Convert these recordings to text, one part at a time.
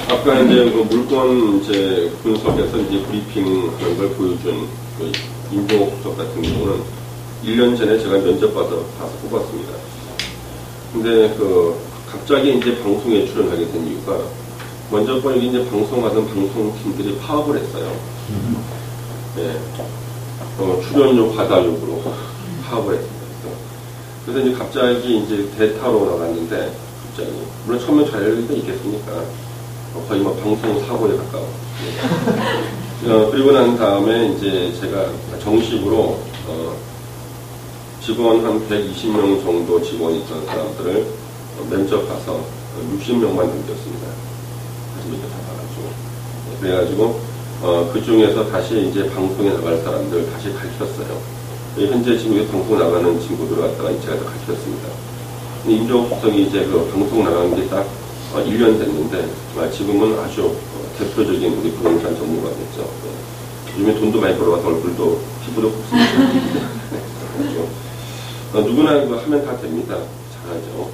아까 이제 그 물건 이제 분석해서 이제 브리핑하는 걸 보여준 그 임종옥 수석 같은 경우는 1년 전에 제가 면접 봐서 뽑았습니다. 근데 그 갑자기 이제 방송에 출연하게 된 이유가 먼저 여기 이제 방송하던 방송팀들이 파업을 했어요. 네. 출연료 과다 요구로 파업을 했습니다. 그래서 이제 갑자기 이제 대타로 나갔는데 갑자기 물론 처음에 잘 열릴 있겠습니까? 거의 뭐 방송 사고에 가까워. 네. 그리고 난 다음에 이제 제가 정식으로 직원 한 120명 정도 직원이 있던 사람들을 면접 가서 60명만 남겼습니다. 다시 면접 다 봐가지고. 네, 그래가지고 그 중에서 다시 이제 방송에 나갈 사람들 다시 가르쳤어요. 현재 지금 방송 나가는 친구들을 갖다가 제가 다 가르쳤습니다. 임종옥 수석이 이제 그 방송 나가는 게 딱 1년 됐는데 지금은 아주 대표적인 우리 부동산 전문가가 됐죠. 네. 요즘에 돈도 많이 벌어와서 얼굴도 피부도 곱습니다. 누구나 이거 하면 다 됩니다. 잘하죠.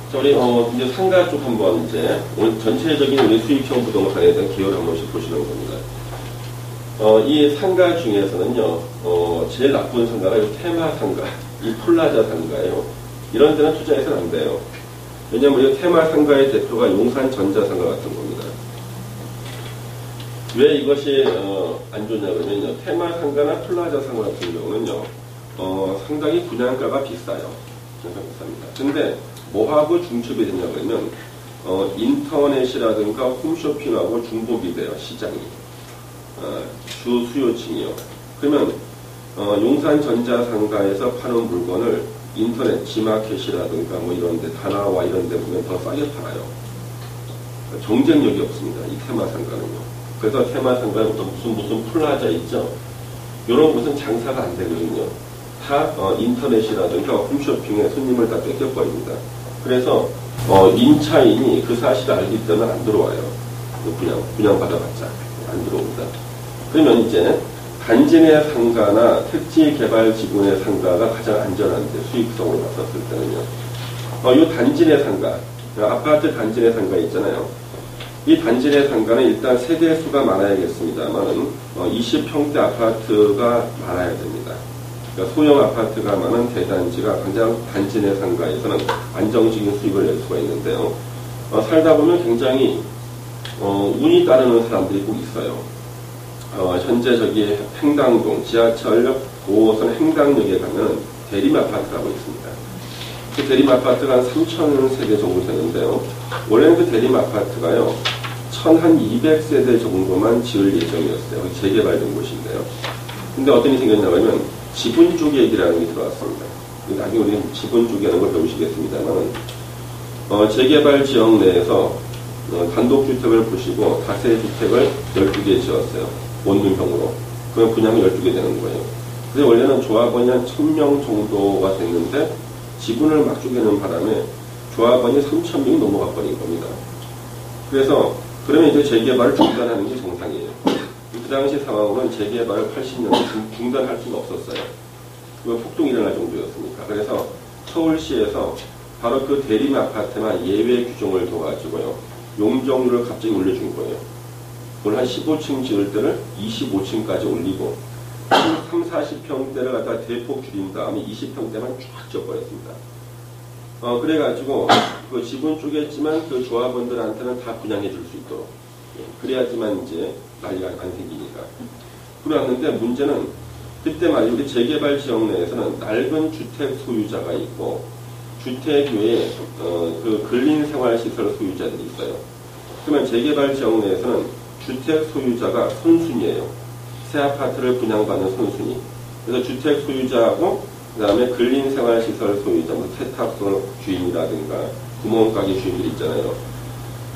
자, 우리 이제 상가 쪽 한번 이제 오늘 전체적인 우리 수익형 부동산에 대한 기여를 한 번씩 보시는 겁니다. 이 상가 중에서는요, 제일 나쁜 상가가 이 테마 상가, 이 플라자 상가예요. 이런 데는 투자해서는 안 돼요. 왜냐면 이 테마 상가의 대표가 용산 전자상가 같은 겁니다. 왜 이것이 안 좋냐 그러면요, 테마 상가나 플라자 상가 같은 경우는요, 상당히 분양가가 비싸요. 비쌉니다. 근데 뭐하고 중첩이 되냐 그러면 인터넷이라든가 홈쇼핑하고 중복이 돼요. 시장이 주 수요층이요. 그러면 용산 전자상가에서 파는 물건을 인터넷 지마켓이라든가 뭐 이런데 다나와 이런데 보면 더 싸게 팔아요. 경쟁력이 없습니다. 이 테마 상가는요. 그래서 테마 상가는 또 무슨 플라자 있죠. 이런 곳은 장사가 안 되거든요. 다 인터넷이라든가 홈쇼핑에 손님을 다 뺏겨버립니다. 그래서 임차인이 그 사실을 알기 때문에 안 들어와요. 분양받아봤자 안 들어옵니다. 그러면 이제 단지 내 상가나 택지 개발 지구의 상가가 가장 안전한데 수익성으로 봤었을 때는요. 이 단지 내 상가, 아파트 단지 내 상가 있잖아요. 이 단지 내 상가는 일단 세대 수가 많아야겠습니다만은 20평대 아파트가 많아야 됩니다. 그러니까 소형 아파트가 많은 대단지가 가장 단지 내 상가에서는 안정적인 수익을 낼 수가 있는데요. 살다 보면 굉장히 운이 따르는 사람들이 꼭 있어요. 현재 저기 행당동 지하철역 5호선 행당역에 가면 대림아파트라고 있습니다. 그 대림아파트가 한 3,000세대 정도 되는데요. 원래는 그 대림아파트가요, 1,200세대 정도만 지을 예정이었어요. 재개발된 곳인데요. 근데 어떤 일이 생겼냐면 지분쪽 얘기라는 게 들어왔습니다. 나중에 우리가 지분쪽 이라는 걸 배우시겠습니다만, 재개발 지역 내에서 단독주택을 보시고 다세주택을 12개 지었어요. 원룸형으로. 그럼 분양이 12개 되는 거예요. 근데 원래는 조합원이 한 1,000명 정도가 됐는데 지분을 막 쪼개는 바람에 조합원이 3,000명이 넘어가 버린 겁니다. 그래서 그러면 이제 재개발을 중단하는 게 정상이에요. 그 당시 상황은 재개발을 80년대 중단할 수가 없었어요. 그건 폭동이 일어날 정도였으니까. 그래서 서울시에서 바로 그 대림 아파트만 예외 규정을 둬가지고요, 용적률을 갑자기 올려준 거예요. 그걸 한 15층 지을 때를 25층까지 올리고 3, 40평대를 갖다가 대폭 줄인 다음에 20평대만 쫙 지어버렸습니다. 그래가지고 그 지분 쪼갰지만 그 조합원들한테는 다 분양해 줄 수 있도록. 그래야지만 이제 난리가 안 생기니까. 그러는데 문제는 그때 말이죠. 우리 재개발 지역 내에서는 낡은 주택 소유자가 있고 주택 외에 그 근린생활시설 소유자들이 있어요. 그러면 재개발 지역 내에서는 주택 소유자가 선순위예요. 새 아파트를 분양받는 선순위. 그래서 주택 소유자하고 그 다음에 근린생활시설 소유자, 뭐 세탁소 주인이라든가 구멍가게 주인들이 있잖아요.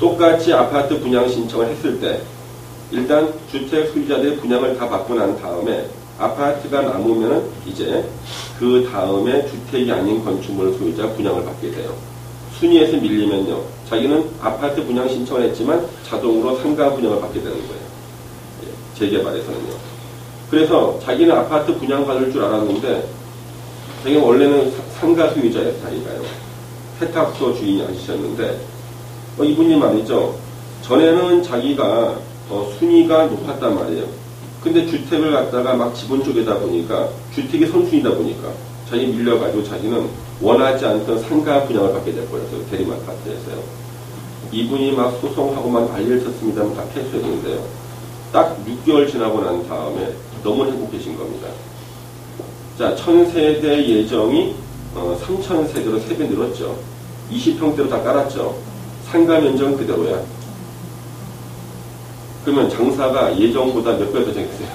똑같이 아파트 분양 신청을 했을 때 일단 주택 소유자들의 분양을 다 받고 난 다음에 아파트가 남으면 이제 그 다음에 주택이 아닌 건축물 소유자 분양을 받게 돼요. 순위에서 밀리면요, 자기는 아파트 분양 신청을 했지만 자동으로 상가 분양을 받게 되는 거예요. 재개발에서는요. 그래서 자기는 아파트 분양 받을 줄 알았는데 자기가 원래는 상가 소유자였다니까요. 세탁소 주인이 아니셨는데 이분이 말이죠, 전에는 자기가 순위가 높았단 말이에요. 근데 주택을 갖다가 막 지분 쪽에다 보니까 주택이 선순위다 보니까 자기 밀려가지고 자기는 원하지 않던 상가 분양을 받게 될 거예요. 대리마트에서요. 이분이 막 소송하고만 난리를 쳤습니다만 다 패소했는데요. 딱 6개월 지나고 난 다음에 너무 행복해진 겁니다. 자, 1000세대 예정이 3000세대로 3배 늘었죠. 20평대로 다 깔았죠. 상가 면적은 그대로야. 그러면 장사가 예정보다 몇 배 더 정했어요.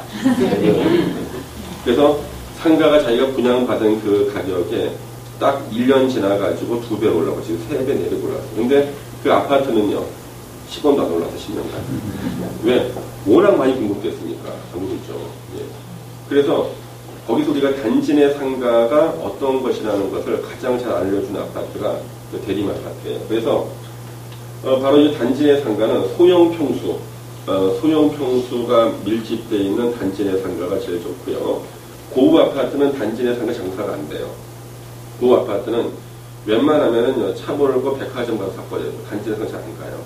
그래서 상가가 자기가 분양받은 그 가격에 딱 1년 지나가지고 2배 올라가고 지금 3배, 4배 올라갔어요. 근데 그 아파트는요, 10원도 안 올라서 10년간. 왜? 워낙 많이 공급됐으니까. 전국이죠. 예. 그래서 거기서 우리가 단지 내 상가가 어떤 것이라는 것을 가장 잘 알려준 아파트가 그 대림아파트예요. 그래서 바로 이 단지 내 상가는 소형 평수, 소형 평수가 밀집되어 있는 단지 내 상가가 제일 좋고요. 고급 아파트는 단지 내 상가 장사가 안 돼요. 고급 아파트는 웬만하면은 차 몰고 백화점 가서 사버려요. 단지 내 상가 잘 안 가요.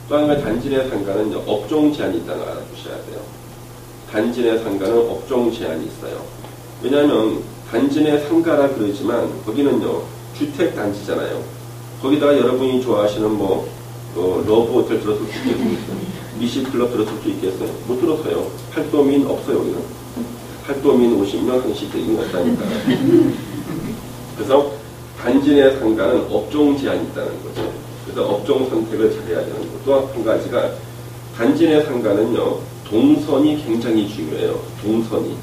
또 한 가지 단지 내 상가는 업종 제한이 있다는 걸 알아두셔야 돼요. 단지 내 상가는 업종 제한이 있어요. 왜냐하면 단지 내 상가라 그러지만 거기는요 주택 단지잖아요. 거기다가 여러분이 좋아하시는 러브 호텔 들었을 수 있겠어요. 미식클럽 들었을 수 있겠어요. 못 들어서요. 팔도민 없어요. 여기는. 팔도민 50명 한식 대기는 없다니까. 그래서 단지 내 상가는 업종 제한이 있다는 거죠. 그래서 업종 선택을 잘해야 되는 거. 또 한 가지가 단지 내 상가는요 동선이 굉장히 중요해요. 동선이.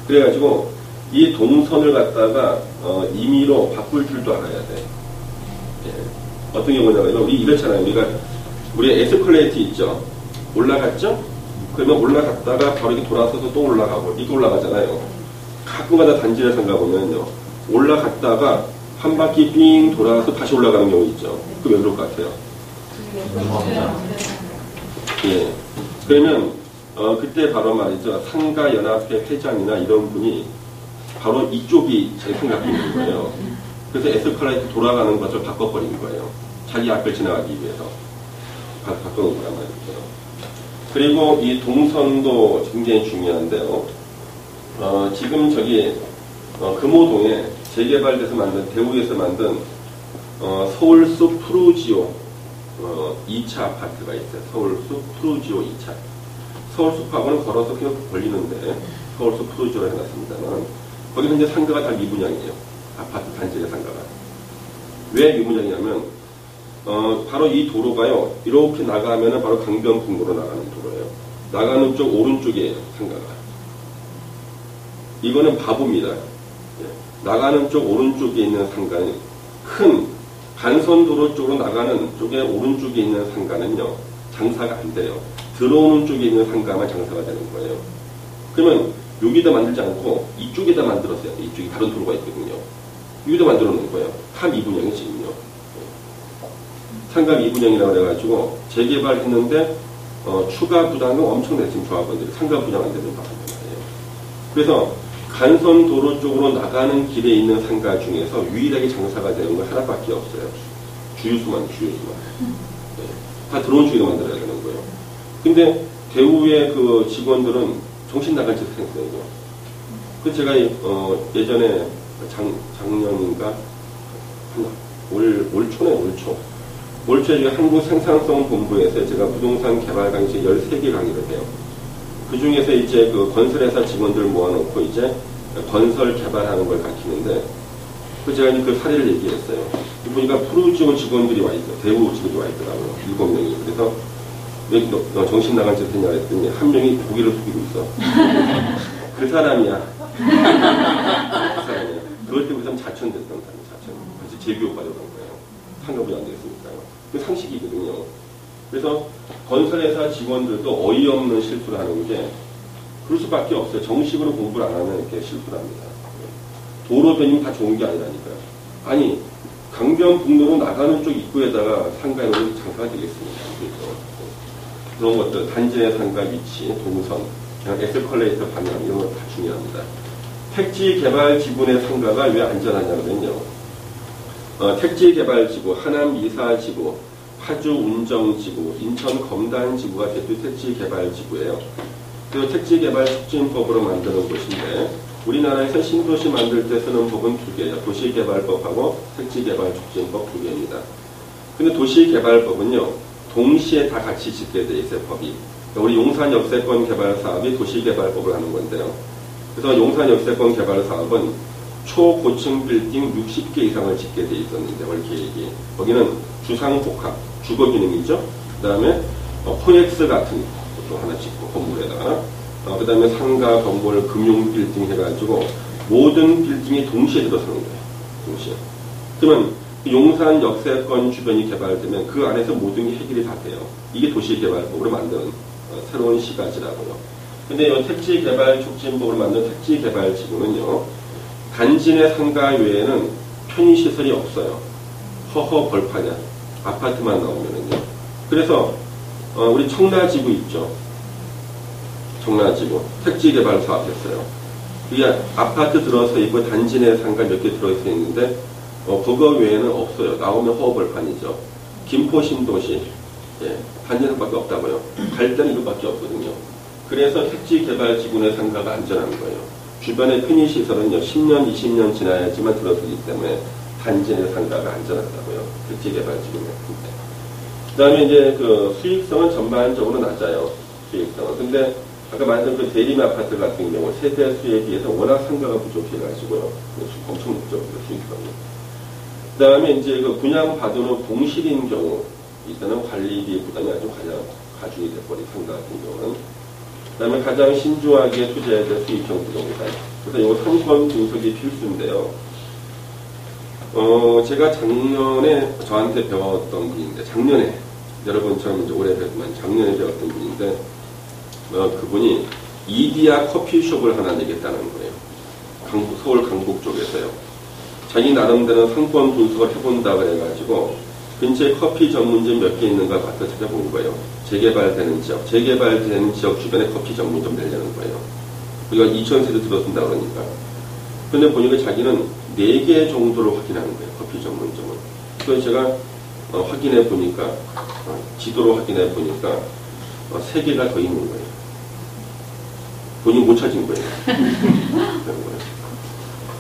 그래가지고 이 동선을 갖다가 임의로 바꿀 줄도 알아야 돼. 예. 어떤 경우냐면 우리 이렇잖아요. 우리 에스컬레이터 있죠. 올라갔죠? 그러면 올라갔다가 바로 이렇게 돌아서서 또 올라가고 이렇게 올라가잖아요. 가끔가다 단지 내 상가 보면요 올라갔다가 한 바퀴 삥 돌아서 다시 올라가는 경우 있죠. 그럼 왜 그럴 것 같아요? 예. 그러면 그때 바로 말이죠. 상가연합회 회장이나 이런 분이 바로 이쪽이 자기 생각이 있는 거예요. 그래서 에스컬레이터 돌아가는 것을 바꿔버린 거예요. 자기 앞을 지나가기 위해서. 바꿔놓은 거란 말이죠. 그리고 이 동선도 굉장히 중요한데요. 지금 금호동에 재개발돼서 만든, 대우에서 만든 서울숲 푸르지오 2차 아파트가 있어요. 서울숲 푸르지오 2차. 서울숲하고는 걸어서 그냥 걸리는데 서울숲 푸르지오라 해놨습니다만 거기 현재 상가가 다 미분양이에요. 아파트 단지의 상가가. 왜 미분양이냐면 바로 이 도로가요. 이렇게 나가면은 바로 강변북로로 나가는 도로예요. 나가는 쪽 오른쪽이에요. 상가가. 이거는 바보입니다. 나가는 쪽 오른쪽에 있는 상가는 큰 간선도로 쪽으로 나가는 쪽에 오른쪽에 있는 상가는요. 장사가 안 돼요. 들어오는 쪽에 있는 상가만 장사가 되는 거예요. 그러면 여기다 만들지 않고 이쪽에다 만들었어요. 이쪽에 다른 도로가 있거든요. 여기다 만들어 놓은 거예요. 다 미분양이 지금요. 상가 미분양이라고 그래가지고 재개발했는데 추가 부담금 엄청 냈어요. 지금 조합원들이 상가 분양 안 되는 거예요. 그래서 간선 도로 쪽으로 나가는 길에 있는 상가 중에서 유일하게 장사가 되는 건 하나밖에 없어요. 주유소만. 네. 다 들어온 쪽에 만들어야 되는 거예요. 근데 대우의 그 직원들은 정신 나간 짓을 했어요. 그래서 제가 예전에 작년인가 올 초에 한국생산성본부에서 제가 부동산 개발 강의 13개 강의를 해요. 그 중에서 이제 그 건설회사 직원들 모아놓고 이제 건설 개발하는 걸 가르치는데, 제가 그 사례를 얘기했어요. 보니까 푸르지오 직원들이 와 있어요. 대우 직원들이 와 있더라고요. 7명이. 그래서 왜 너 정신 나간 짓 했냐 했더니 한 명이 고개를 숙이고 있어. 그 사람이야. 그럴 때 그 사람 자천됐던 사람이 자천. 그래서 재교육받으러 간 거예요. 상가분이 안 되겠으니까요. 그 상식이거든요. 그래서 건설회사 직원들도 어이없는 실수를 하는 게 그럴 수밖에 없어요. 정식으로 공부를 안 하면 이렇게 실수를 합니다. 도로 변경 다 좋은 게 아니라니까요. 아니, 강변북로로 나가는 쪽 입구에다가 상가에 놓은 장사가 되겠습니다. 그래서 그런 것들, 단지 내 상가 위치, 동선, 에스컬레이터 방향 이런 거 다 중요합니다. 택지 개발 지분의 상가가 왜 안전하냐면요. 택지 개발 지구, 하남 이사 지구, 파주 운정지구, 인천 검단지구가 대표 택지개발지구예요. 그 택지개발촉진법으로 만드는 곳인데 우리나라에서 신도시 만들 때 쓰는 법은 두 개예요. 도시개발법하고 택지개발촉진법 두 개입니다. 근데 도시개발법은요, 동시에 다 같이 짓게 돼 있어요, 법이. 그러니까 우리 용산 역세권 개발 사업이 도시개발법을 하는 건데요. 그래서 용산 역세권 개발 사업은 초고층 빌딩 60개 이상을 짓게 돼 있었는데, 월 계획이. 거기는 주상복합, 주거기능이죠. 그 다음에 코엑스 같은 것도 하나 짓고, 건물에다가. 그 다음에 상가, 건물, 금융 빌딩 해가지고 모든 빌딩이 동시에 들어서는 거예요. 동시에. 그러면 용산 역세권 주변이 개발되면 그 안에서 모든 게 해결이 다 돼요. 이게 도시개발법으로 만든 새로운 시가지라고요. 근데 이 택지개발촉진법으로 만든 택지개발지구는요, 단지 내 상가 외에는 편의시설이 없어요. 허허 벌판이야. 아파트만 나오면은요. 그래서 우리 청라지구 있죠. 청라지구 택지개발 사업했어요. 이게 아파트 들어서 있고 단지 내 상가 몇 개 들어서 있는데 그거 외에는 없어요. 나오면 허허벌판이죠. 김포 신도시, 예, 단지 상가밖에 없다고요. 갈 때는 이것밖에 없거든요. 그래서 택지개발지구 내 상가가 안전한 거예요. 주변의 편의시설은요, 10년, 20년 지나야지만 들어서기 때문에 단지 내 상가가 안전하다고요. 택지개발지구 내. 그 다음에 이제 그 수익성은 전반적으로 낮아요. 수익성은. 근데 아까 말했던 그 대림 아파트 같은 경우 세대 수에 비해서 워낙 상가가 부족해가지고요. 엄청 높죠. 수익성이. 그 다음에 이제 그 분양받으는 공실인 경우, 이때는 관리비 부담이 아주 가중이 돼버린 상가 같은 경우는. 그 다음에 가장 신중하게 투자해야 될 수익형 부동산. 그래서 이거 상권 분석이 필수인데요. 제가 작년에 저한테 배웠던 분인데, 작년에, 여러분처럼 이제 올해 배웠지만 작년에 배웠던 분인데, 그분이 이디야 커피숍을 하나 내겠다는 거예요. 서울 강북 쪽에서요. 자기 나름대로 상권 분석을 해본다 그래가지고 근처에 커피 전문점 몇 개 있는가 봐서 찾아본 거예요. 재개발되는 지역 주변에 커피 전문점 내려는 거예요. 우리가 2,000세대 들어선다 그러니까. 근데 보니까 자기는 4개 정도로 확인하는 거예요. 커피 전문점은. 그래서 제가 확인해 보니까, 지도로 확인해 보니까 3개가 더 있는 거예요. 본인이 못 찾은 거예요.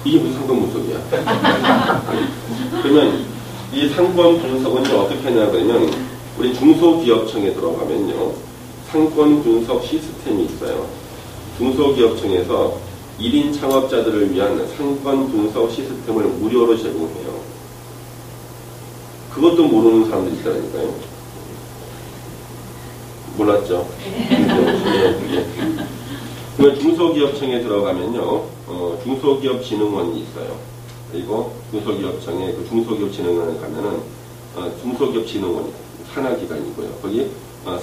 이게 무슨 상권 분석이야? 그러면 이 상권 분석은 어떻게 하냐 그러면 우리 중소기업청에 들어가면요, 상권 분석 시스템이 있어요. 중소기업청에서 1인 창업자들을 위한 상권 분석 시스템을 무료로 제공해요. 그것도 모르는 사람들이 있다니까요. 몰랐죠? 네. 그러면 중소기업청에 들어가면요, 중소기업진흥원이 있어요. 그리고 중소기업청에 그 중소기업진흥원에 가면은 중소기업진흥원이 산하기관이고요. 거기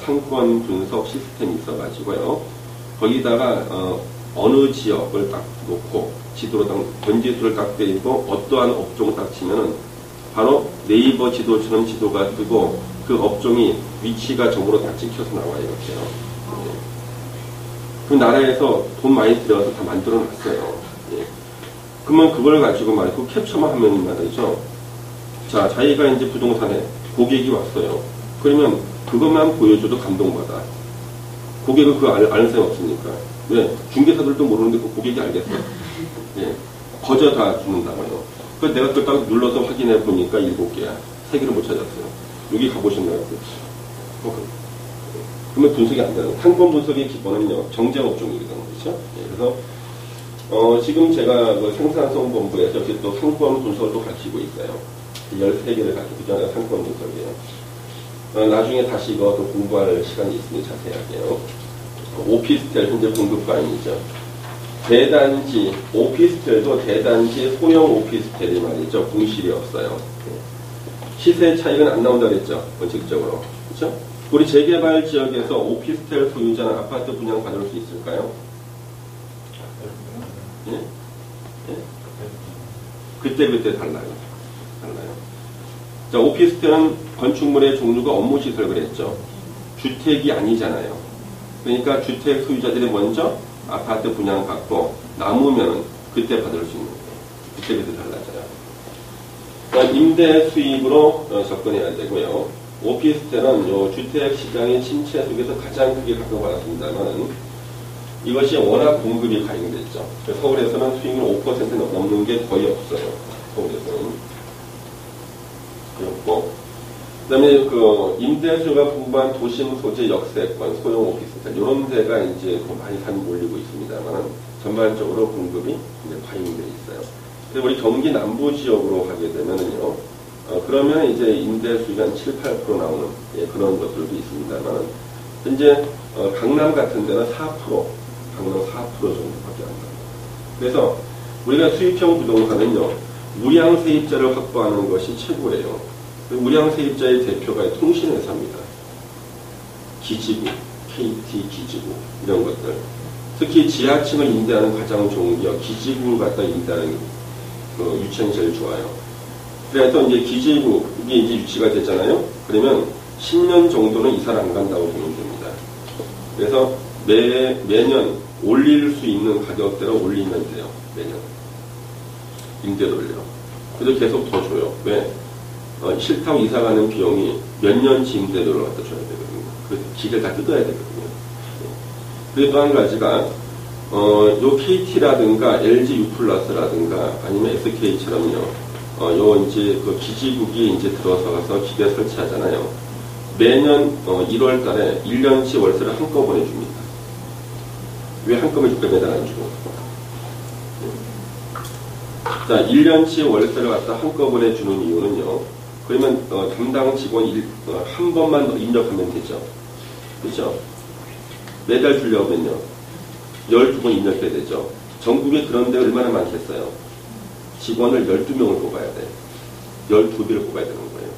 상권 분석 시스템이 있어가지고요. 거기다가 어느 지역을 딱 놓고 지도로 딱 번지수를 딱 때리고 어떠한 업종을 딱 치면은 바로 네이버 지도처럼 지도가 뜨고 그 업종이 위치가 점으로 딱 찍혀서 나와요. 이렇게요. 그 나라에서 돈 많이 들여서 다 만들어 놨어요. 예. 그러면 그걸 가지고 말이고 캡처만 하면 말이죠. 자, 자기가 이제 부동산에 고객이 왔어요. 그러면 그것만 보여줘도 감동받아. 고객은 그거 아는 사람이 없으니까. 왜? 중개사들도 모르는데 그 고객이 알겠어. 예. 거저 다 주는다고요. 그래서 내가 그걸 딱 눌러서 확인해 보니까 7개야. 3개를 못 찾았어요. 여기 가보셨나요? 그러면 분석이 안 되는. 상권 분석의 기본은요, 정제업종이거든요. 그렇죠? 예, 그래서, 지금 제가 그 생산성 본부에서 여기 또 상권 분석을 또 가르치고 있어요. 13개를 가르치고 있잖아요. 상권 분석이에요. 나중에 다시 이거 또 공부할 시간이 있으니 자세하게요. 오피스텔 현재 공급관이죠. 대단지, 오피스텔도 대단지 소형 오피스텔이 말이죠. 공실이 없어요. 시세 차익은 안 나온다 그랬죠. 원칙적으로. 그렇죠? 우리 재개발 지역에서 오피스텔 소유자는 아파트 분양 받을 수 있을까요? 예? 예? 그때 달라요. 자, 오피스텔은 건축물의 종류가 업무시설 그랬죠. 주택이 아니잖아요. 그러니까 주택 소유자들이 먼저 아파트 분양 받고 남으면 그때 받을 수 있는 거예요. 그때 달라져요. 임대 수입으로 접근해야 되고요. 오피스텔은 요 주택 시장의 침체 속에서 가장 크게 각광받았습니다만 이것이 워낙 공급이 과잉됐죠. 서울에서는 수익률 5% 넘는 게 거의 없어요. 서울에서는. 그렇고, 그 다음에 그 임대수요가 풍부한 도심 소재 역세권, 소형 오피스텔, 이런 데가 이제 많이 산 몰리고 있습니다만 전반적으로 공급이 이제 과잉돼 있어요. 그래서 우리 경기 남부 지역으로 가게 되면은요, 그러면 이제 임대수익이 한 7, 8% 나오는 그런 것들도 있습니다만 현재 강남 같은 데는 4%, 강남 4% 정도밖에 안 나요. 그래서 우리가 수익형 부동산은요, 우량 세입자를 확보하는 것이 최고예요. 우량 세입자의 대표가 통신회사입니다. 기지국, KT 기지국 이런 것들. 특히 지하층을 임대하는 가장 좋은 게 기지국을 갖다 임대하는 그 유치원이 제일 좋아요. 그래서 이제 기지국이 이제 유치가 됐잖아요. 그러면 10년 정도는 이사를 안 간다고 보면 됩니다. 그래서 매년 올릴 수 있는 가격대로 올리면 돼요. 매년. 임대료를요. 그래서 계속 더 줘요. 왜? 싫다고 이사 가는 비용이 몇 년치 임대료를 갖다 줘야 되거든요. 그래서 기계를 다 뜯어야 되거든요. 그리고 또 한 가지가, 요 KT라든가 LG U+라든가 아니면 SK처럼요, 요 이제 그 기지국이 이제 들어서가서 기계 설치하잖아요. 매년 1월 달에 1년치 월세를 한꺼번에 줍니다. 왜 한꺼번에 줄까? 매달 안 주고. 자, 1년치 월세를 갖다 한꺼번에 주는 이유는요. 그러면 담당 직원이 한 번만 입력하면 되죠. 그렇죠? 매달 주려면요. 12번 입력해야 되죠. 전국에 그런 데가 얼마나 많겠어요. 직원을 12명을 뽑아야 돼. 12배를 뽑아야 되는 거예요.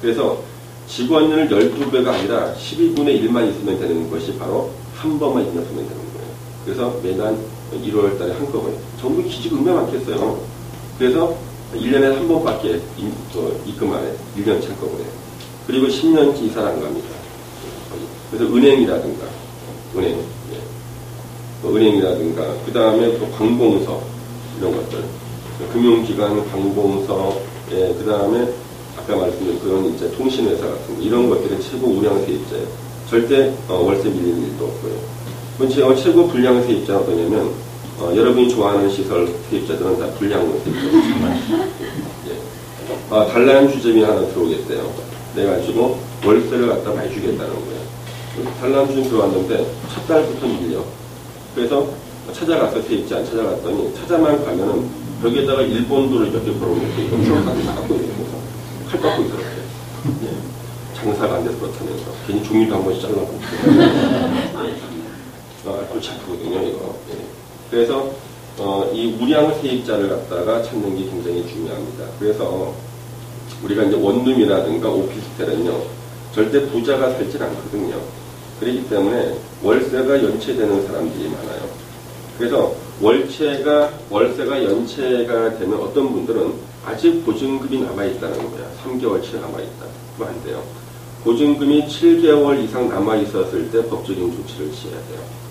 그래서 직원을 12배가 아니라 12분의 1만 있으면 되는 것이 바로 한 번만 입력하면 되는 거예요. 그래서 매년 1월 달에 한꺼번에. 전국 기지가 얼마나 많겠어요. 그래서 1년에 한 번밖에 입금 안 해. 1년치 한꺼번에. 그리고 10년치 이사를 안 갑니다. 그래서 은행이라든가, 은행이라든가, 그 다음에 또 관공서, 이런 것들. 금융기관, 관공서, 그 다음에 아까 말씀드린 그런 이제 통신회사 같은 거, 이런 것들은 최고 우량 세입자예요. 절대 월세 밀리는 일도 없고요. 제가 최고 불량 세입자는 어떠냐면, 여러분이 좋아하는 시설 세입자들은 다 불량 세입자입니다. 예. 단란주점이 하나 들어오겠대요. 그래가지고 월세를 갖다 많이 주겠다는 거예요. 단란주점 들어왔는데 첫 달부터 밀려. 그래서 찾아가서 세입자 안 찾아갔더니 찾아만 가면은 벽에다가 일본도를 몇 개 걸어놓고 이거 갖고 있고 칼 깎고 있더라고요. 예. 장사가 안 돼서 그렇다면서 괜히 종이도 한 번씩 잘라보고. 골치 아프거든요, 이거. 예. 그래서 이 우량 세입자를 갖다가 찾는 게 굉장히 중요합니다. 그래서 우리가 이제 원룸이라든가 오피스텔은요, 절대 부자가 살질 않거든요. 그렇기 때문에 월세가 연체되는 사람들이 많아요. 그래서 월세가 연체가 되면 어떤 분들은 아직 보증금이 남아있다는 거야. 3개월치 남아있다. 그럼 안 돼요. 보증금이 7개월 이상 남아있었을 때 법적인 조치를 취해야 돼요.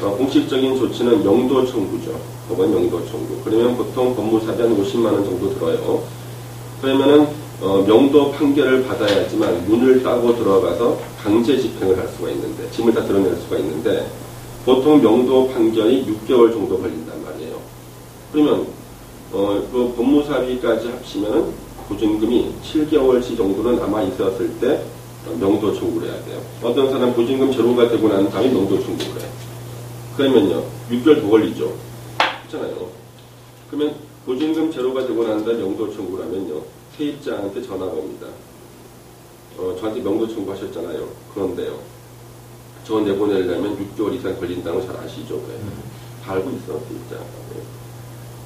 공식적인 조치는 영도 청구죠. 법원 영도 청구. 그러면 보통 법무사비 한 50만 원 정도 들어요. 그러면은 명도 판결을 받아야지만 문을 따고 들어가서 강제 집행을 할 수가 있는데, 짐을 다 드러낼 수가 있는데, 보통 명도 판결이 6개월 정도 걸린단 말이에요. 그러면 그 법무사비까지 합치면은 보증금이 7개월치 정도는 남아 있었을 때 명도 청구를 해야 돼요. 어떤 사람 보증금 제로가 되고 난 다음에 명도 청구를 해. 그러면요, 6개월 더 걸리죠. 그렇잖아요. 그러면 보증금 제로가 되고 난 다음에 명도 청구를 하면요, 세입자한테 전화가 옵니다. 저한테 명도 청구하셨잖아요. 그런데요, 저 내보내려면 6개월 이상 걸린다는 거 잘 아시죠? 네. 다 알고 있어, 세입자. 네.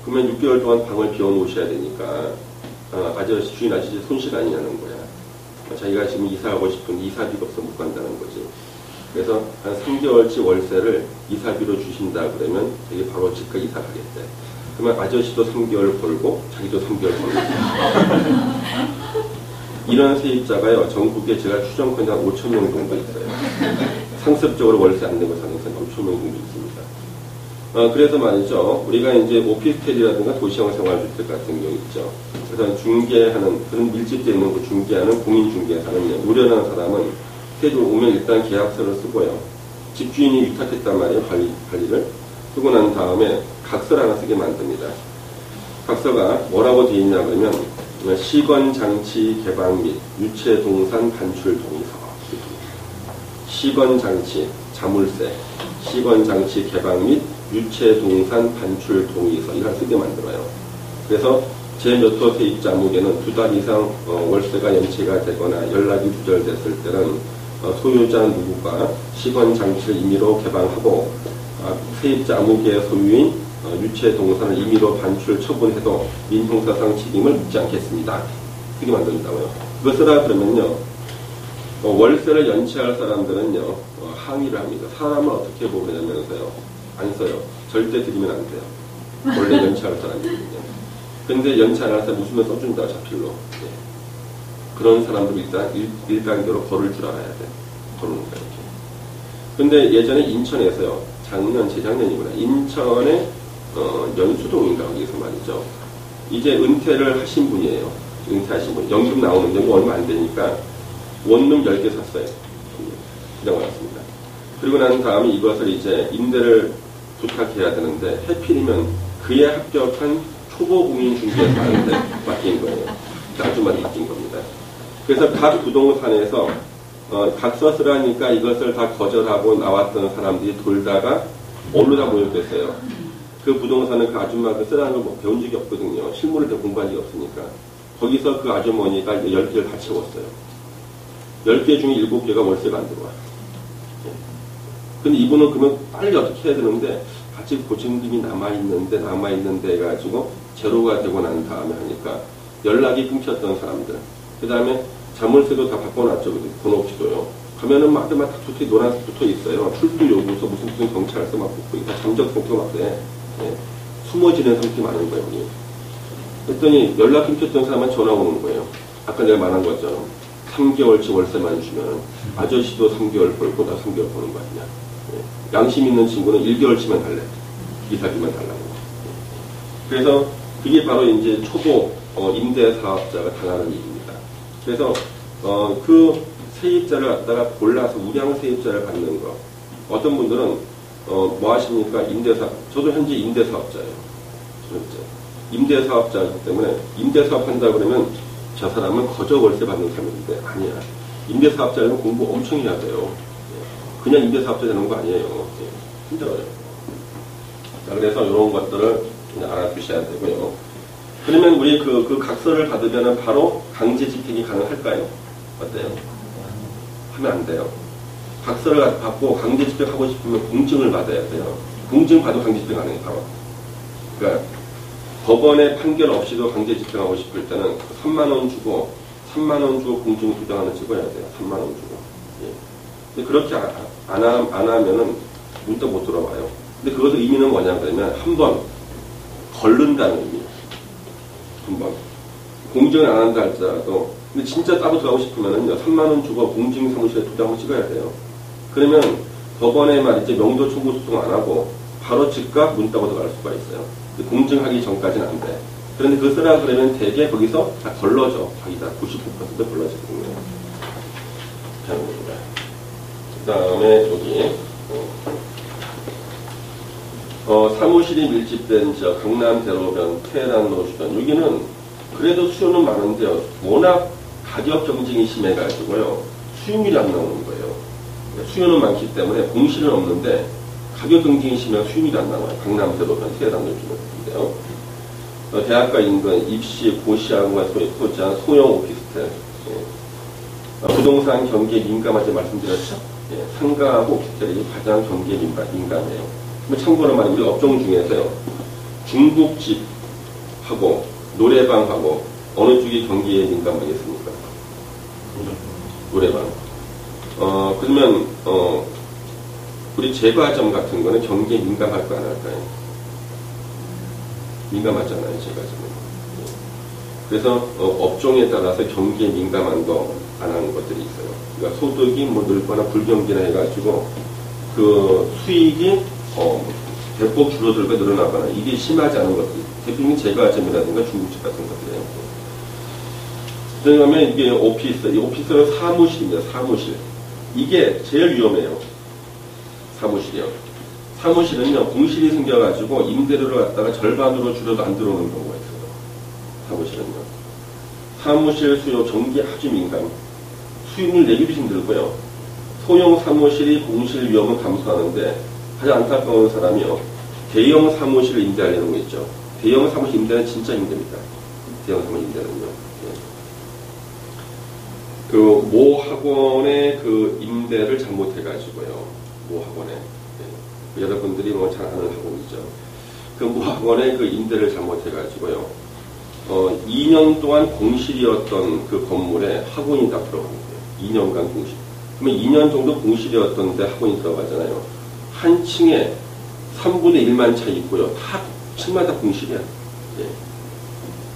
그러면 6개월 동안 방을 비워놓으셔야 되니까, 아저씨, 주인 아저씨 손실 아니냐는 거야. 자기가 지금 이사하고 싶은 이사비가 없어 못 간다는 거지. 그래서 한 3개월치 월세를 이사비로 주신다 그러면 되게 바로 즉각 이사 가겠대. 그러면 아저씨도 3개월 벌고 자기도 3개월 벌고. 이런 세입자가요, 전국에 제가 추정컨대 한 5,000명 정도 있어요. 상습적으로 월세 안 내고 사는 사람 5,000명 정도 있습니다. 그래서 말이죠. 우리가 이제 오피스텔이라든가 도시형 생활주택 같은 경우 있죠. 그래서 중개하는, 그런 밀집되어 있는 그 중개하는 공인중개사는요, 노련한 사람은 세도 오면 일단 계약서를 쓰고요. 집주인이 위탁했단 말이에요, 관리를. 쓰고 난 다음에 각서를 하나 쓰게 만듭니다. 각서가 뭐라고 되어 있냐 그러면, 시건장치 개방 및 유체동산 반출 동의서. 시건장치, 자물쇠, 시건장치 개방 및 유체동산 반출 동의서, 이걸 쓰게 만들어요. 그래서 제.몇 호 세입자목에는 2달 이상 월세가 연체가 되거나 연락이 두절됐을 때는 소유자 누구가 시건장치를 임의로 개방하고 세입자목의 소유인 유체동산을 임의로 반출 처분해도 민형사상 책임을 묻지 않겠습니다. 쓰게 만든다고요. 그거 쓰라 그러면요, 월세를 연체할 사람들은요, 항의를 합니다. 사람을 어떻게 보느냐면서요, 안 써요. 절대 드리면 안 돼요. 원래 연체할 사람이거든요. 근데 연체 안 할 사람 웃으면 써준다, 자필로. 예. 그런 사람들 일단 1단계로 걸을 줄 알아야 돼. 걸는 거야, 이렇게. 근데 예전에 인천에서요, 재작년이구나. 인천의, 연수동인가, 거기서 말이죠. 이제 은퇴를 하신 분이에요. 은퇴하신 분. 연금 나오는 게 얼마 안 되니까 원룸 10개 샀어요. 그냥 왔습니다. 그리고 난 다음에 이것을 이제 임대를 부탁해야 되는데, 해필이면 그에 합격한 초보 공인중개사한테 맡긴 거예요. 아줌마한테 맡긴 겁니다. 그래서 각 부동산에서 각서 쓰라니까 이것을 다 거절하고 나왔던 사람들이 돌다가 어디로 다 모였겠어요. 그 부동산은 그 아줌마가 쓰라는 걸 뭐 배운 적이 없거든요. 실무를 공부한 적이 없으니까. 거기서 그 아주머니가 10개를 다 채웠어요. 10개 중에 7개가 월세가 안 들어와. 근데 이분은 그러면 빨리 어떻게 해야 되는데, 아직 보증금이 남아있는데 해가지고 제로가 되고 난 다음에 하니까 연락이 끊겼던 사람들. 그 다음에 자물쇠도 다 바꿔놨죠. 번호키도요. 가면은 막 붙어, 노란색 붙어 있어요. 출두 요구서 무슨 경찰서 막 붙고 있고, 잠적 상태가 막 돼. 예. 숨어지는 상태 많은 거예요, 여기. 그랬더니 연락 끊겼던 사람은 전화 오는 거예요. 아까 내가 말한 것처럼 3개월치 월세만 주면 아저씨도 3개월 벌고 나 3개월 버는 거 아니냐. 예. 양심 있는 친구는 1개월치만 달래. 이사비만 달라고. 예. 그래서 그게 바로 이제 초보 임대사업자가 당하는 일입니다. 그래서 그 세입자를 갖다가 골라서 우량 세입자를 받는 거. 어떤 분들은 뭐 하십니까? 저도 현재 임대사업자예요. 임대사업자이기 때문에 임대사업 한다 그러면 저 사람은 거저 월세 받는 사람인데 아니야. 임대사업자는 공부 엄청 해야 돼요. 그냥 임대사업자 되는 거 아니에요. 힘들어요. 자, 그래서 이런 것들을 알아두셔야 되고요. 그러면 우리 그 각서를 받으면 바로 강제 집행이 가능할까요? 어때요? 하면 안 돼요. 각서를 받고 강제 집행하고 싶으면 공증을 받아야 돼요. 공증 받고 강제 집행 가능해요, 바로. 그러니까 법원의 판결 없이도 강제 집행하고 싶을 때는 3만원 주고 공증 2장을 찍어야 돼요. 3만원 주고. 예. 근데 그렇게 안 하면은 문득 못 들어와요. 근데 그것의 의미는 뭐냐 그러면 한 번 걸른다는 의미예요. 한 번. 공증을 안 한다 할지라도, 근데 진짜 따로 들어가고 싶으면은요, 3만원 주고 공증 사무실에 2장을 찍어야 돼요. 그러면 법원에 말이죠, 명도 청구 소송 안 하고 바로 즉각 문 따고 들어갈 수가 있어요. 공증하기 전까지는 안 돼. 그런데 그거 쓰라 그러면 대개 거기서 다 걸러져. 거의 다 99% 걸러지거든요. 그 다음에 여기 사무실이 밀집된 지역, 강남 대로변, 테헤란 노주변. 여기는 그래도 수요는 많은데요. 워낙 가격 경쟁이 심해가지고요. 수익률이 안 나오는 거예요. 수요는 많기 때문에 공실은 없는데 가격 경쟁이 심해서 수익률이 안 나와요. 강남 대로변, 테헤란 노주변인데요. 대학가 인근, 입시, 고시학과 소지한 소형 오피스텔. 예. 부동산 경기에 민감하지 말씀드렸죠? 예. 상가하고 오피스텔이 가장 경기에 민감해요. 참고로 말하면 우리 업종 중에서요, 중국집하고 노래방하고 어느 쪽이 경기에 민감하겠습니까? 노래방. 그러면 우리 제과점 같은 거는 경기에 민감할까 안 할까요? 민감하잖아요, 제과점은. 그래서 업종에 따라서 경기에 민감한 거 안 하는 것들이 있어요. 그러니까 소득이 뭐 늘거나 불경기나 해가지고 그 수익이 대폭 줄어들고 늘어나거나 이게 심하지 않은 것들. 대표적인 제과점이라든가 중국집 같은 것들이에요. 그러면 이게 오피스, 이 오피스는 사무실입니다. 사무실. 이게 제일 위험해요. 사무실이요. 사무실은요, 공실이 생겨가지고 임대료를 갖다가 절반으로 줄여도 안 들어오는 경우가 있어요. 사무실은요. 사무실 수요, 전기에 아주 민감. 수익률 내기도 힘들고요. 소형 사무실이 공실 위험을 감소하는데 가장 안타까운 사람이요. 대형 사무실을 임대하려는 거 있죠. 대형 사무실 임대는 진짜 힘듭니다. 대형 사무실 임대는요. 그 모 학원의 그 임대를 잘못해가지고요. 모 학원에 여러분들이 뭐 잘 아는 학원이죠. 그 모 학원의 그 임대를 잘못해가지고요. 2년 동안 공실이었던 그 건물에 학원이 딱 들어간 거예요. 2년간 공실. 그러면 2년 정도 공실이었던데 학원이 들어가잖아요. 한 층에 3분의 1만 차 있고요. 다 층마다 공실이야. 예.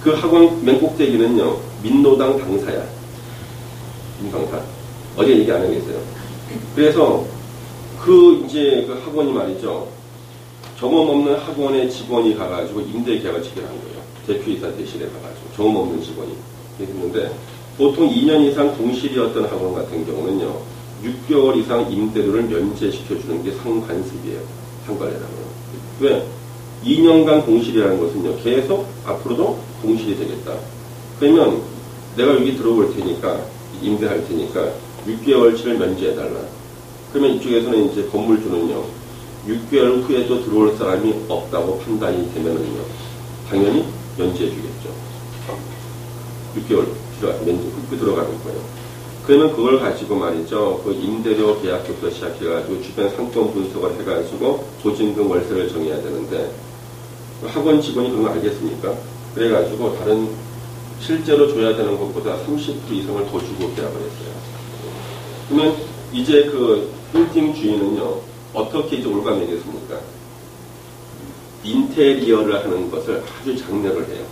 그 학원 맨 꼭대기는요. 민노당 당사야. 민당사. 어제 얘기 안 하겠어요. 그래서 이제 그 학원이 말이죠. 경험 없는 학원의 직원이 가가지고 임대 계약을 체결한 거예요. 대표이사 대신에 가가지고 경험 없는 직원이 했는데 보통 2년 이상 공실이었던 학원 같은 경우는요 6개월 이상 임대료를 면제시켜주는 게 상관습이에요. 상관례라고요. 왜? 2년간 공실이라는 것은요 계속 앞으로도 공실이 되겠다. 그러면 내가 여기 들어올 테니까 임대할 테니까 6개월치를 면제해달라. 그러면 이쪽에서는 이제 건물주는요 6개월 후에도 들어올 사람이 없다고 판단이 되면은요 당연히 면제해주겠죠. 6개월 면제 들어가는 거예요. 그러면 그걸 가지고 말이죠. 그 임대료 계약부터 시작해가지고 주변 상권 분석을 해가지고 보증금 월세를 정해야 되는데 학원 직원이 그런 거 알겠습니까? 그래가지고 다른 실제로 줘야 되는 것보다 30% 이상을 더 주고 계약을 했어요. 그러면 이제 그 빌딩 주인은요 어떻게 이제 올가매겠습니까? 인테리어를 하는 것을 아주 장려를 해요.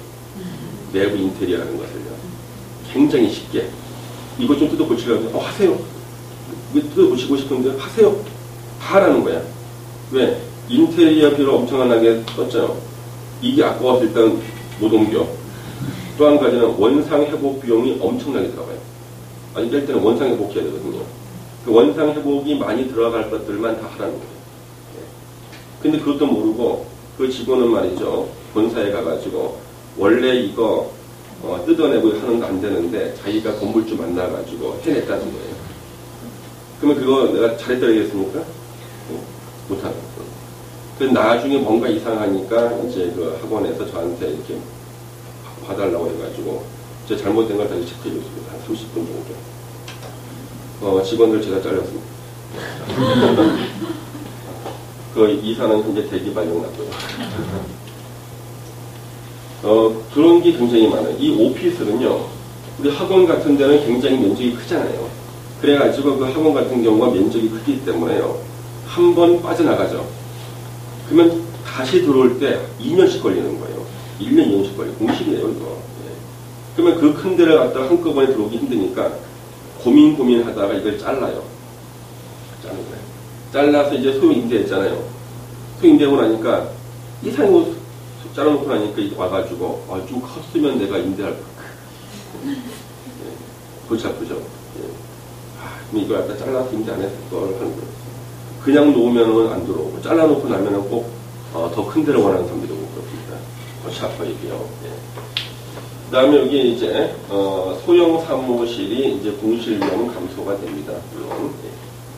내부 인테리어 하는 것을요. 굉장히 쉽게. 이거 좀 뜯어 고치려고 하세요. 이거 뜯어 고치고 싶은데 하세요. 다 하라는 거야. 왜? 인테리어 비를 엄청나게 썼잖아요. 이게 아까워서 일단 못 옮겨. 또 한 가지는 원상 회복 비용이 엄청나게 들어가요. 아니, 이럴 때는 원상 회복해야 되거든요. 그 원상 회복이 많이 들어갈 것들만 다 하라는 거예요. 근데 그것도 모르고 그 직원은 말이죠. 본사에 가가지고 원래 이거 뜯어내고 하는 거 안 되는데 자기가 건물주 만나가지고 해냈다는 거예요. 그러면 그거 내가 잘했다 그러겠습니까? 못하는 거예요. 그래서 나중에 뭔가 이상하니까 이제 그 학원에서 저한테 이렇게 봐달라고 해가지고 제가 잘못된 걸 다시 체크해줬습니다. 한 30분 정도. 직원들 제가 잘렸습니다. 그 이사는 현재 대기 발령 났고요. 그런 게 굉장히 많아요. 이 오피스는요, 우리 학원 같은 데는 굉장히 면적이 크잖아요. 그래가지고 그 학원 같은 경우가 면적이 크기 때문에요, 한 번 빠져나가죠. 그러면 다시 들어올 때 2년씩 걸리는 거예요. 1년, 2년씩 걸려요. 공실이에요, 이거. 예. 그러면 그 큰 데를 갖다가 한꺼번에 들어오기 힘드니까 고민하다가 이걸 잘라요. 자른 거예요. 잘라서 이제 소형 임대했잖아요. 소형 임대하고 나니까 이상한 거 잘라놓고 나니까 와가지고 좀 컸으면 내가 임대할 거. 예. 골치 아프죠. 예. 그럼 이걸 갖다 잘라서 임대 안 했을 걸 하는 거예요. 그냥 놓으면은 안 들어오고 잘라놓고 나면은 꼭 더 큰 데를 원하는 사람들이 오고 그렇습니다. 골치 아파 이게요. 예. 그 다음에 여기 이제 소형 사무실이 이제 공실 위험은 감소가 됩니다. 물론. 예.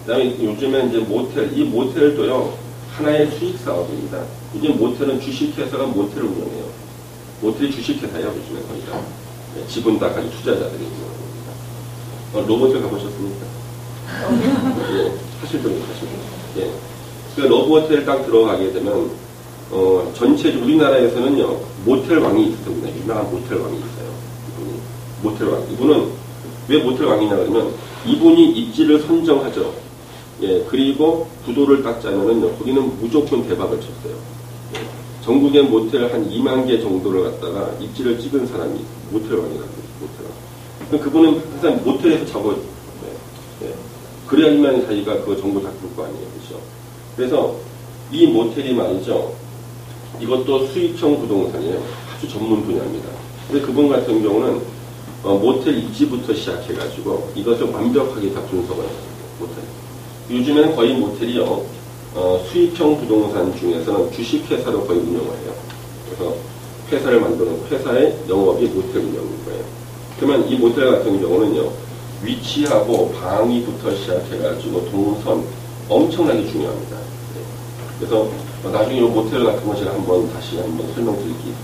그 다음에 요즘에 이제 모텔, 이 모텔도요, 하나의 수익 사업입니다. 요즘 모텔은 주식회사가 모텔을 운영해요. 모텔이 주식회사예요, 요즘에 거의 다. 네, 지분 다 가지고 투자자들이 운영합니다. 로봇을 가보셨습니까? 예, 사실적으로. 예. 그 로봇을 딱 들어가게 되면, 전체 우리나라에서는요, 모텔 왕이 있습니다. 유명한 모텔 왕이 있어요. 이분이. 모텔 왕. 이분은 왜 모텔 왕이냐 그러면, 이분이 입지를 선정하죠. 예, 그리고 구도를 딱 짜면은요, 거기는 무조건 대박을 쳤어요. 예, 전국의 모텔 한 2만 개 정도를 갖다가 입지를 찍은 사람이 모텔왕이라고 모텔왕. 그분은 항상 모텔에서 잡아요. 예, 예. 그래야만 자기가 그 정보 다 볼 거 아니에요. 그렇죠? 그래서 이 모텔이 말이죠. 이것도 수익형 부동산이에요. 아주 전문 분야입니다. 근데 그분 같은 경우는 모텔 입지부터 시작해가지고 이것을 완벽하게 다 분석을 했어요. 모텔. 요즘에는 거의 모텔이요. 수익형 부동산 중에서는 주식회사로 거의 운영을 해요. 그래서 회사를 만드는 회사의 영업이 모텔 운영인 거예요. 그러면 이 모텔 같은 경우는요. 위치하고 방위부터 시작해가지고 동선 엄청나게 중요합니다. 그래서 나중에 이 모텔 같은 거 제가 다시 한번 설명드리겠습니다.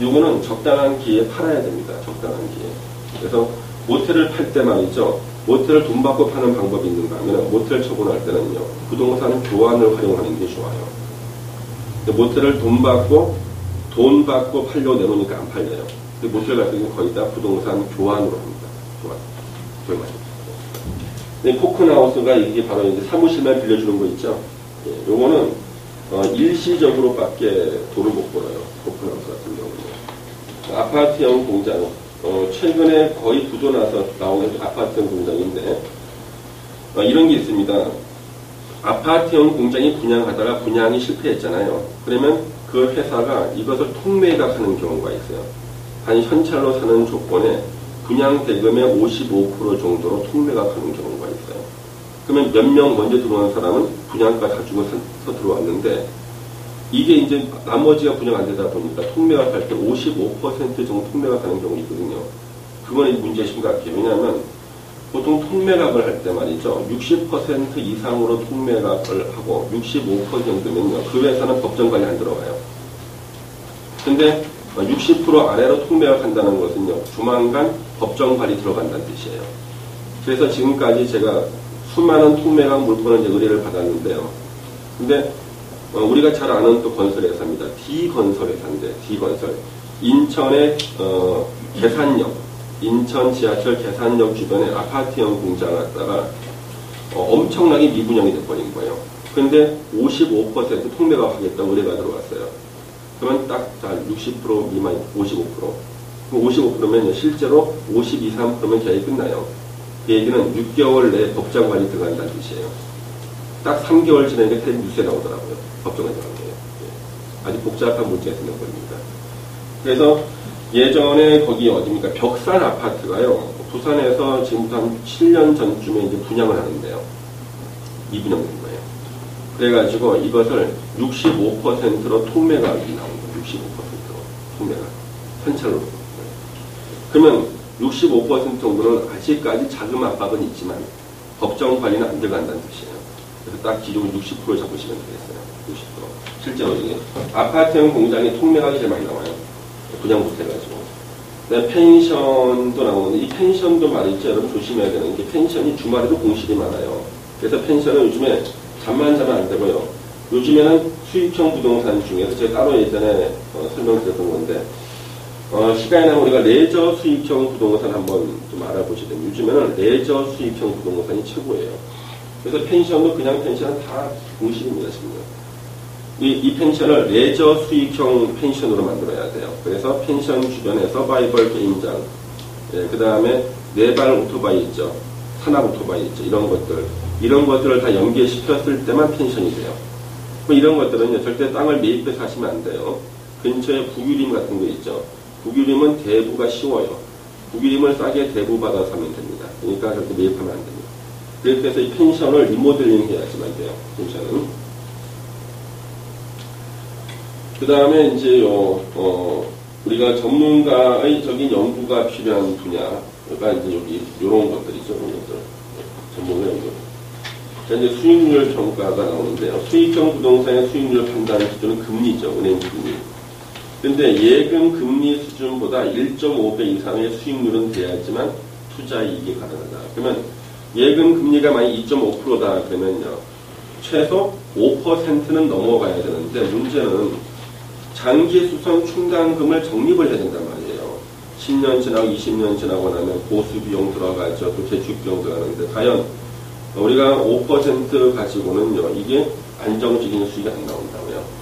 요거는 적당한 기회에 팔아야 됩니다. 적당한 기회에. 그래서 모텔을 팔 때 말이죠. 모텔을 돈 받고 파는 방법이 있는가 하면 모텔 처분할 때는요. 부동산 교환을 활용하는 게 좋아요. 모텔을 돈 받고 팔려고 내놓으니까 안 팔려요. 근데 모텔 같은 경우는 거의 다 부동산 교환으로 합니다. 교환. 포크나우스가 이게 바로 이제 사무실만 빌려주는 거 있죠. 예, 요거는 일시적으로밖에 돈을 못 벌어요. 포크나우스 같은 경우는. 아파트형 공장, 최근에 거의 부도나서 나오는 아파트형 공장인데, 이런 게 있습니다. 아파트형 공장이 분양하다가 분양이 실패했잖아요. 그러면 그 회사가 이것을 통매각하는 경우가 있어요. 한 현찰로 사는 조건에 분양 대금의 55% 정도로 통매각하는 경우가 있어요. 그러면 몇 명 먼저 들어온 사람은 분양가 다 주고 들어왔는데, 이게 이제 나머지가 분양 안 되다 보니까 통매각할 때 55% 정도 통매각하는 경우가 있거든요. 그거는 문제가 심각해요. 왜냐하면 보통 통매각을 할 때 말이죠. 60% 이상으로 통매각을 하고 65%면요. 그 회사는 법정관리 안 들어가요. 근데 60% 아래로 통매각한다는 것은요. 조만간 법정관리 들어간다는 뜻이에요. 그래서 지금까지 제가 수많은 통매각 물건을 이제 의뢰를 받았는데요. 근데 우리가 잘 아는 또 건설회사입니다. D건설회사인데, D건설. 인천의 계산역, 인천 지하철 계산역 주변에 아파트형 공장을 갖다가 엄청나게 미분양이 돼버린 거예요. 그런데 55% 통매각 하겠다고 의뢰가 들어왔어요. 그러면 딱 60% 미만 55%. 그럼 55%면 실제로 52, 3%면 계약이 끝나요. 그 얘기는 6개월 내에 법정관리 들어간다는 뜻이에요. 딱 3개월 지나니까 텔레비 뉴스에 나오더라고요. 법정관리 들어간 거예요. 아주 복잡한 문제가 생긴 겁니다. 그래서 예전에 거기 어디입니까? 벽산 아파트가요. 부산에서 지금부터 한 7년 전쯤에 이제 분양을 하는데요. 미분양된 거예요. 그래가지고 이것을 65%로 통매각이 나온 거예요. 65%로 통매각. 현찰로. 그러면 65% 정도는 아직까지 자금 압박은 있지만 법정 관리는 안 들어간다는 뜻이에요. 그래서 딱 기존 60% 잡으시면 되겠어요. 60%. 실제로 이게 아파트형 공장이 통매각이 제일 많이 나와요. 분양 못해가지고. 펜션도 나오는데 이 펜션도 말이죠. 여러분 조심해야 되는 게 펜션이 주말에도 공실이 많아요. 그래서 펜션은 요즘에 잠만 자면 안 되고요. 요즘에는 수익형 부동산 중에서 제가 따로 예전에 설명드렸던 건데 시간이 나면 우리가 레저 수익형 부동산 한번 좀 알아보시면 됩니다. 요즘에는 레저 수익형 부동산이 최고예요. 그래서 펜션도 그냥 펜션은 다 공실입니다. 지금. 이 펜션을 레저 수익형 펜션으로 만들어야 돼요. 그래서 펜션 주변에 서바이벌 게임장, 그 다음에 네발 오토바이 있죠. 산악 오토바이 있죠. 이런 것들을 다 연계시켰을 때만 펜션이 돼요. 이런 것들은요, 절대 땅을 매입해서 하시면 안 돼요. 근처에 북유림 같은 거 있죠. 북유림은 대부가 쉬워요. 북유림을 싸게 대부받아서 하면 됩니다. 그러니까 절대 매입하면 안 됩니다. 그래서 이 펜션을 리모델링 해야지만 돼요. 펜션은. 그 다음에 이제 우리가 전문가의 적인 연구가 필요한 분야가 이제 여기 이런 것들이죠. 이런 것들. 전문가 연구. 이제 수익률 평가가 나오는데요. 수익형 부동산의 수익률 판단 기준은 금리죠. 은행 금리. 근데 예금 금리 수준보다 1.5배 이상의 수익률은 돼야지만 투자 이익이 가능하다. 그러면 예금 금리가 만약 2.5%다 그러면요. 최소 5%는 넘어가야 되는데 문제는 장기 수선 충당금을 적립을 해야 된단 말이에요. 10년 지나고 20년 지나고 나면 보수 비용 들어가죠. 또 대출 비용 들어가는데 과연 우리가 5% 가지고는요. 이게 안정적인 수익이 안 나온다고요.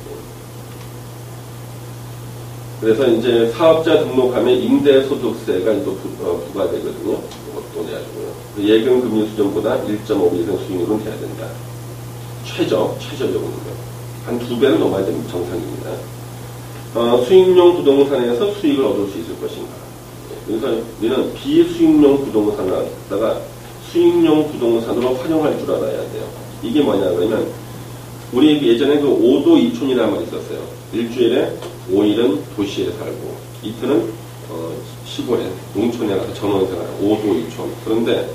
그래서 이제 사업자 등록하면 임대소득세가 또 부과되거든요. 그것도 내야되고요. 예금 금리 수준보다 1.5배 이상 수익률은 돼야 된다. 최저적으로요. 한 2배는 넘어야 됩니다. 정상입니다. 수익용 부동산에서 수익을 얻을 수 있을 것인가. 그래서 우리는 비수익용 부동산을 갖다가 수익용 부동산으로 활용할 줄 알아야 돼요. 이게 뭐냐 그러면 우리 예전에 그 5도 2촌이라는 말이 있었어요. 일주일에 5일은 도시에 살고 이틀은 시골에 농촌에 가서 전원생활 5도 2촌. 그런데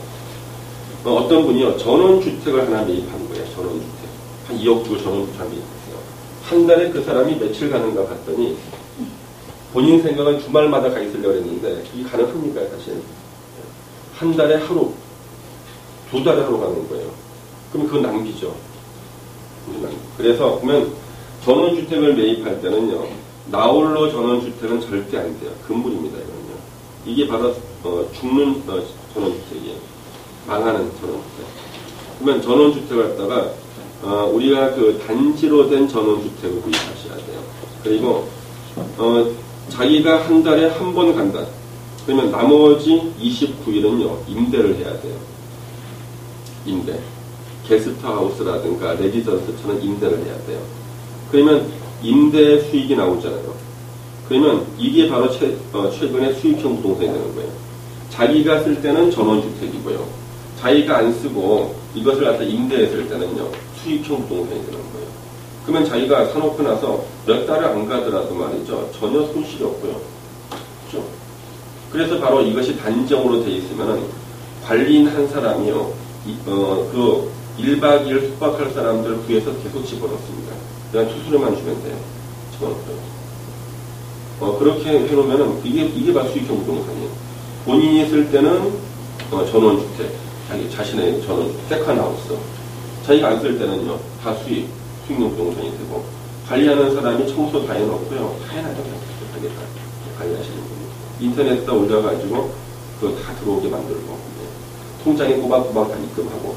어떤 분이요 전원주택을 하나 매입한 거예요. 전원주택 한 2억 주고 전원주택 매입했어요. 한 달에 그 사람이 며칠 가는가 봤더니 본인 생각은 주말마다 가 있으려고 했는데 이게 가능합니까 사실? 한 달에 하루 2달에 하루 가는 거예요. 그럼 그건 낭비죠. 그래서 보면 전원주택을 매입할 때는요 나홀로 전원주택은 절대 안 돼요. 금물입니다. 이거는요. 이게 바로 죽는 전원주택이에요. 망하는 전원주택. 그러면 전원주택을 갖다가 우리가 그 단지로 된 전원주택을 구입하셔야 돼요. 그리고 자기가 한 달에 한 번 간다. 그러면 나머지 29일은요 임대를 해야 돼요. 임대. 게스트하우스라든가 레지던스처럼 임대를 해야 돼요. 그러면 임대 수익이 나오잖아요. 그러면 이게 바로 최근에 수익형 부동산이 되는 거예요. 자기가 쓸 때는 전원주택이고요. 자기가 안 쓰고 이것을 갖다 임대했을 때는요 수익형 부동산이 되는 거예요. 그러면 자기가 사놓고 나서 몇 달을 안 가더라도 말이죠 전혀 손실이 없고요. 그렇죠? 그래서 바로 이것이 단정으로 되어 있으면은 관리인 한 사람이요 그 1박 2일 숙박할 사람들 구해서 계속 집어넣습니다. 그냥 투수료만 주면 돼요. 집어넣어요. 그렇게 해놓으면은 이게 바로 수익형 부동산이에요. 본인이 쓸 때는 전원주택, 자신의 전원주택, 세컨하우스. 자기가 안 쓸 때는요 다 수익용 부동산이 되고 관리하는 사람이 청소 다 해놓고요 다 해놔야 돼요. 관리하시는 분이 인터넷에다 올려가지고 그거 다 들어오게 만들고 통장에 꼬박꼬박 다 입금하고.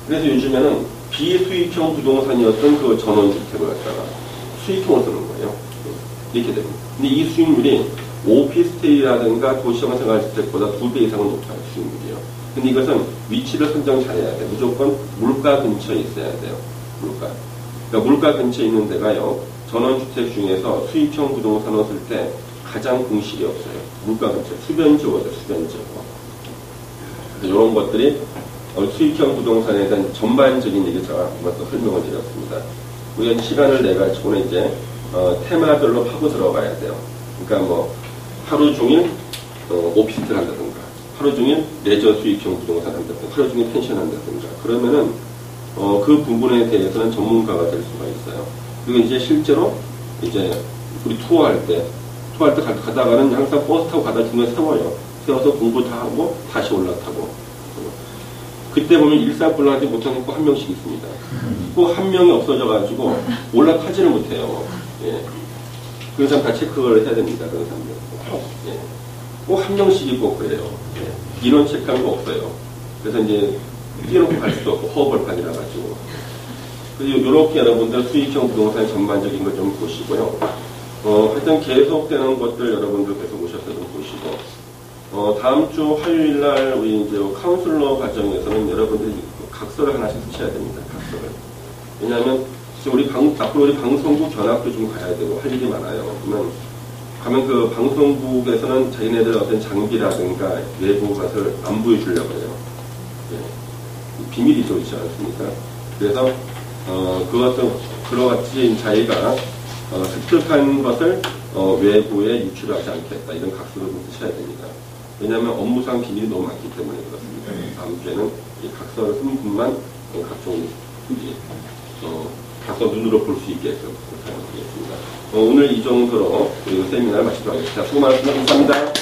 그래서 요즘에는 비수익형 부동산이었던 그 전원주택을 갖다가 수익형을 쓰는 거예요. 이렇게 됩니다. 근데 이 수익률이 오피스텔이라든가 도시형 생활주택보다 2배 이상은 높아요. 수익률이요. 근데 이것은 위치를 선정 잘해야 돼요. 무조건 물가 근처에 있어야 돼요. 물가. 그러니까 물가 근처에 있는 데가요. 전원주택 중에서 수익형 부동산을 쓸 때 가장 공실이 없어요. 물가 근처. 수변지구죠. 수변지구. 이런 것들이 수익형 부동산에 대한 전반적인 얘기 제가 한번 또 설명을 드렸습니다. 우리가 시간을 내가지고는 이제 테마별로 파고 들어가야 돼요. 그러니까 뭐 하루 종일 오피스텔 한다든가, 하루 종일 레저 수익형 부동산 한다든가, 하루 종일 펜션 한다든가. 그러면은 그 부분에 대해서는 전문가가 될 수가 있어요. 그리고 이제 실제로 이제 우리 투어할 때 가다가는 항상 버스 타고 가다 중간에 세워요. 세워서 공부 다 하고 다시 올라타고. 그때 보면 일사불란하지 못하는 꼭 한 명씩 있습니다. 꼭 한 명이 없어져가지고 올라타지를 못해요. 예. 그런 사람 다 체크를 해야 됩니다. 그런 사람들. 예. 꼭 한 명씩 있고 그래요. 예. 인원 체크하는 거 없어요. 그래서 이제 뛰어놓고 갈 수도 없고 허허벌판이라 가지고. 그리고 이렇게 여러분들 수익형 부동산 전반적인 걸 좀 보시고요. 하여튼 계속되는 것들 여러분들 계속 오셔서 좀 보시고. 다음 주 화요일 날 우리 이제 카운슬러 과정에서는 여러분들이 각서를 하나씩 쓰셔야 됩니다. 각서를. 왜냐하면 지금 앞으로 우리 방송국 견학도 좀 가야 되고 할 일이 많아요. 그러면 가면 그 방송국에서는 자기네들 어떤 장비라든가 외부 것을 안 보여주려고 해요. 예. 비밀이죠, 그렇지 않습니까? 그래서 그것같이 자기가 습득한 것을 외부에 유출하지 않겠다. 이런 각서를 좀 쓰셔야 됩니다. 왜냐하면 업무상 비밀이 너무 많기 때문에 그렇습니다. 다음 주에는 이 각서를 쓴 분만 각종 각서 눈으로 볼 수 있게끔 부탁드리겠습니다. 오늘 이 정도로 우리 세미나를 마치도록 하겠습니다. 수고 많으셨습니다. 감사합니다.